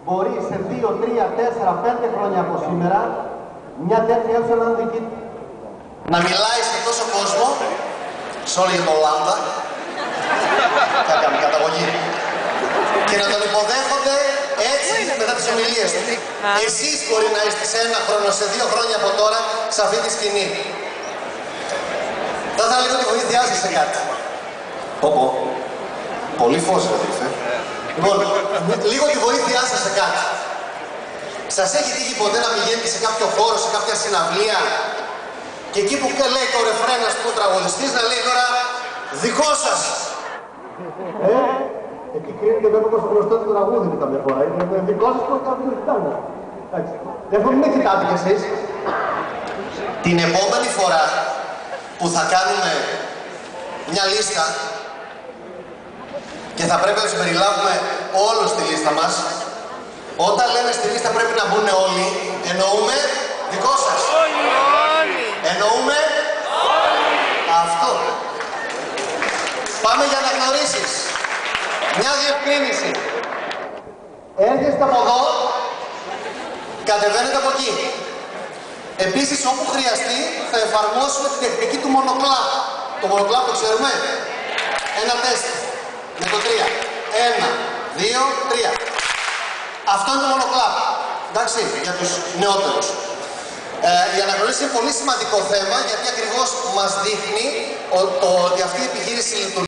μπορεί σε 2, 3, 4, 5 χρόνια από σήμερα μια τέτοια αίθουσα να είναι δική του. Να μιλάει σε τόσο κόσμο, σε όλη την Ελλάδα, θα κάνει καταγωγή, και να τον υποδέχονται έτσι μετά τις ομιλίες του. Εσείς μπορεί να είστε σε 1 χρόνο, σε 2 χρόνια από τώρα, σε αυτή τη σκηνή. Θα ήθελα λίγο τη βοήθειά σας σε κάτι. Πολύ φως, αδελφέ. Λοιπόν, λίγο τη βοήθειά σας σε κάτι. Σας έχει τύχει ποτέ να πηγαίνετε σε κάποιο χώρο, σε κάποια συναυλία, και εκεί που λέει το ρεφρέν, ας πούμε, ο τραγουδιστής, να λέει τώρα δικό σας. Εκεί κρίνεται βέβαια πως γνωστό το τραγούδι είναι καμιά φορά. Είναι δικό σας πως κάποιος κοιτάνε. Δεν θα μην κοιτάτε κι εσείς. Την επόμενη φορά που θα κάνουμε μια λίστα και θα πρέπει να τους περιλάβουμε όλους στη λίστα μας, όταν λέμε στη λίστα πρέπει να μπουν όλοι, εννοούμε δικό σας. Εννοούμε αυτό. Πάμε για αναγνωρίσεις. Μια διευκρίνηση. Έρχεστε από εδώ, κατεβαίνετε από εκεί. Επίσης, όπου χρειαστεί, θα εφαρμόσουμε την τεχνική του μονοκλάπ. Το μονοκλάπ το ξέρουμε. Ένα τεστ. Με το 3. 1, 2, 3. Αυτό είναι το μονοκλάπ. Εντάξει, για τους νεότερους. Η αναγνώριση είναι πολύ σημαντικό θέμα, γιατί ακριβώς μας δείχνει ότι αυτή η επιχείρηση λειτουργεί.